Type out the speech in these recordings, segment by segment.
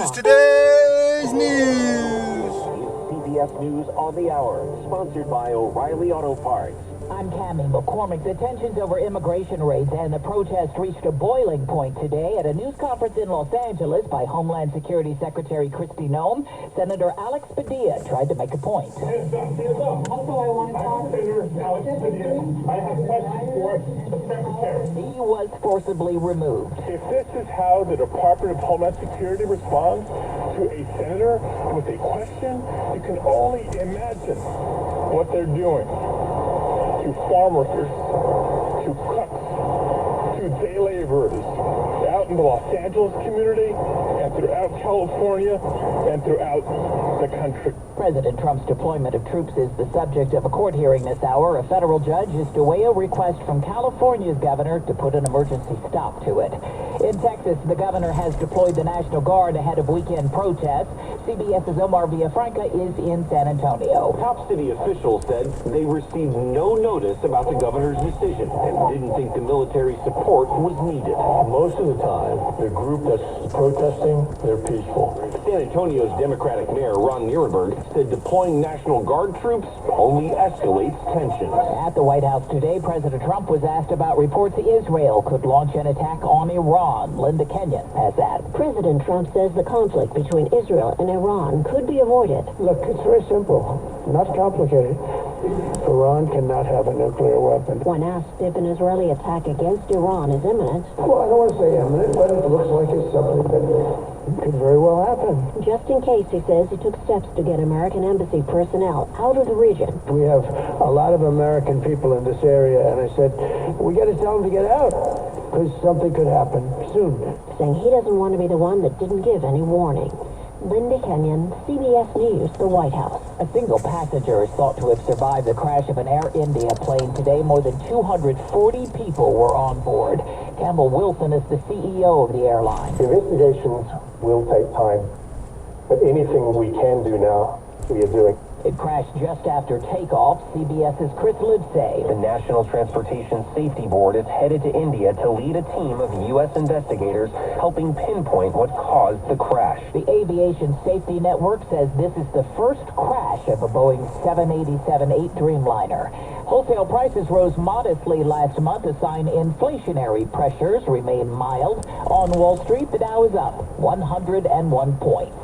Here's today's news. CBS News on the Hour, sponsored by O'Reilly Auto Parts. I'm Cammie McCormick. The tensions over immigration raids and the protest reached a boiling point today at a news conference in Los Angeles by Homeland Security Secretary Kristi Noem. Senator Alex Padilla tried to make a point. Also, I want to talk. Senator Alex Padilla, I have questions for the Secretary. He was forcibly removed. If this is how the Department of Homeland Security responds to a senator with a question, you can only imagine what they're doing to farm workers, to cooks, to day laborers out in the Los Angeles community and throughout California and throughout the country. President Trump's deployment of troops is the subject of a court hearing this hour. A federal judge is to weigh a request from California's governor to put an emergency stop to it. In Texas, the governor has deployed the National Guard ahead of weekend protests. CBS's Omar Villafranca is in San Antonio. Top city officials said they received no notice about the governor's decision and didn't think the military support was needed. Most of the time, the group that's protesting, they're peaceful. San Antonio's Democratic Mayor Ron Nirenberg said deploying National Guard troops only escalates tensions. At the White House today, President Trump was asked about reports Israel could launch an attack on Iran. Linda Kenyon has that. President Trump says the conflict between Israel and Iran could be avoided. Look, it's very simple, not complicated. Iran cannot have a nuclear weapon. When asked if an Israeli attack against Iran is imminent, Well, I don't want to say imminent, but it looks like it's something that could very well happen. just in case, he says he took steps to get American embassy personnel out of the region. We have a lot of American people in this area, and I said, we got to tell them to get out, because something could happen soon. Saying he doesn't want to be the one that didn't give any warning. Linda Kenyon, CBS News, the White House. A single passenger is thought to have survived the crash of an Air India plane today. More than 240 people were on board. Campbell Wilson is the CEO of the airline. Investigations will take time, but anything we can do now, we are doing. It crashed just after takeoff. CBS's Chris Livesay. The National Transportation Safety Board is headed to India to lead a team of U.S. investigators helping pinpoint what caused the crash. The Aviation Safety Network says this is the first crash of a Boeing 787-8 Dreamliner. Wholesale prices rose modestly last month, a sign inflationary pressures remain mild. On Wall Street, the Dow is up 101 points.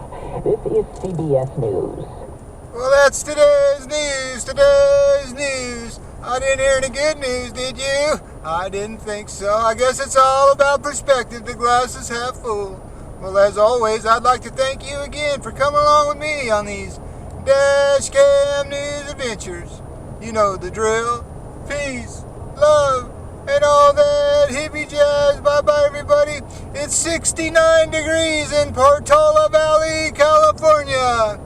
This is CBS News. Well, that's today's news. I didn't hear any good news, did you? I didn't think so. I guess it's all about perspective. The glass is half full. Well, as always, I'd like to thank you again for coming along with me on these Dash Cam News adventures. You know the drill. Peace, love, and all that hippie jazz. Bye-bye, everybody. It's 69 degrees in Portola Valley, California.